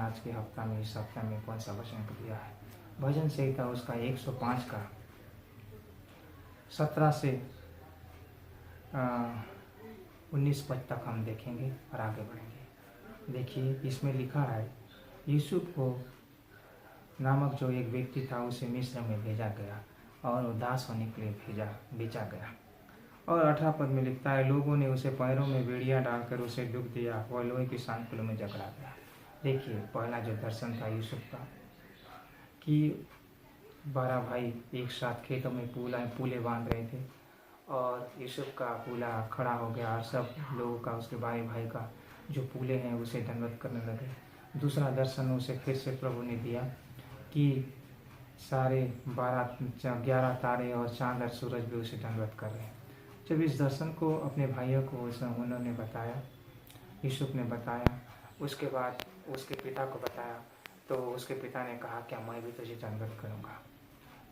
आज के हफ्ता में, इस हफ्ता में कौन सा वचन दिया है। भजन संहिता उसका 105 का 17 से 19 पद तक हम देखेंगे और आगे बढ़ेंगे। देखिए, इसमें लिखा है, यूसुफ को नामक जो एक व्यक्ति था उसे मिस्र में भेजा गया और उदास होने के लिए बेचा गया। और 18 पद में लिखता है, लोगों ने उसे पैरों में बेड़ियां डालकर उसे दुख दिया, वह लोहे की सांकुलों में जकड़ा गया। देखिए, पहला जो दर्शन था यूसुफ का कि 12 भाई एक साथ खेतों में पूले बांध रहे थे और यूसुफ का पूला खड़ा हो गया और सब लोगों का, उसके भाई का जो पूले हैं उसे दंडवत करने लगे। दूसरा दर्शन उसे फिर से प्रभु ने दिया कि सारे 11 तारे और चांद और सूरज भी उसे दंडवत कर रहे हैं। जब इस दर्शन को अपने भाइयों को उन्होंने बताया, यूसुफ ने बताया, उसके बाद उसके पिता को बताया, तो उसके पिता ने कहा, क्या मैं भी तुझे दंडवत करूँगा।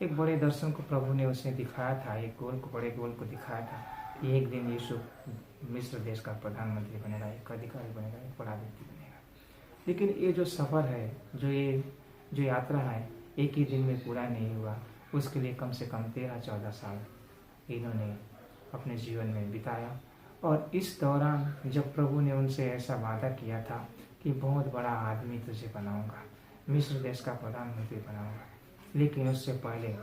एक बड़े दर्शन को प्रभु ने उसे दिखाया था, एक बड़े गोल को दिखाया था कि एक दिन यूसुफ मिस्र देश का प्रधानमंत्री बनेगा, एक अधिकारी बनेगा, एक बड़ा व्यक्ति बनेगा। लेकिन ये जो सफ़र है, जो यात्रा है, एक ही दिन में पूरा नहीं हुआ। उसके लिए कम से कम 13-14 साल इन्होंने अपने जीवन में बिताया। और इस दौरान जब प्रभु ने उनसे ऐसा वादा किया था कि बहुत बड़ा आदमी तुझे बनाऊंगा, मिस्र देश का प्रधानमंत्री बनाऊंगा, लेकिन उससे पहले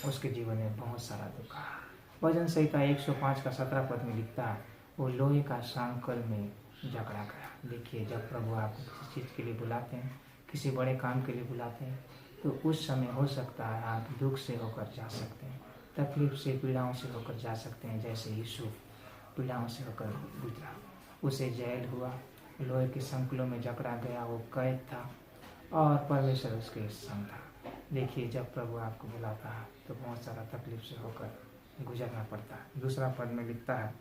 उसके जीवन में बहुत सारा दुख आया। भजन संहिता 105 का 17 पद में लिखता है, वो लोहे का सांकल में जकड़ा गया। देखिए, जब प्रभु आपको किसी चीज़ के लिए बुलाते हैं, किसी बड़े काम के लिए बुलाते हैं, तो उस समय हो सकता है आप दुख से होकर जा सकते हैं, तकलीफ से, पीड़ाओं से होकर जा सकते हैं। जैसे यूसुफ पीड़ाओं से होकर गुजरा, उसे जेल हुआ, लोहे के संकुलों में जकड़ा गया, वो कैद था और परमेश्वर उसके संग था। देखिए, जब प्रभु आपको बुलाता है तो बहुत सारा तकलीफ से होकर गुजरना पड़ता है। दूसरा पद में लिखता है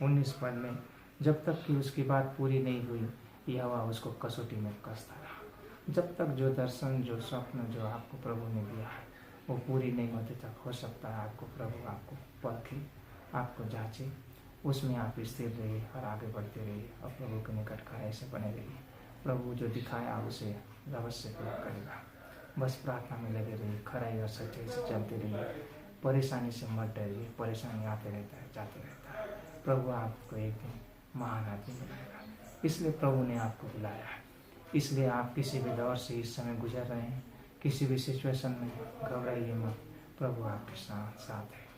19 पद में, जब तक कि उसकी बात पूरी नहीं हुई, यहोवा उसको कसौटी में कसता रहा। जब तक जो दर्शन, जो स्वप्न जो आपको प्रभु ने दिया है वो पूरी नहीं होते तक हो सकता है आपको प्रभु आपको परखे, आपको जांचे, उसमें आप स्थिर रहिए और आगे बढ़ते रहिए और प्रभु के निकट खड़े से बने रहिए। प्रभु जो दिखाया उसे अवश्य पूरा करेगा। बस प्रार्थना में लगे रहिए, खराई और सच्चाई से चलते रहिए, परेशानी से मत डरिए। परेशानी आते रहता है, जाते रहता है। प्रभु आपको एक दिन महान आदमी बनाएगा, इसलिए प्रभु ने आपको बुलाया है। इसलिए आप किसी भी दौर से इस समय गुजर रहे हैं, किसी भी सिचुएशन में घबराइए मत, प्रभु आपके साथ है।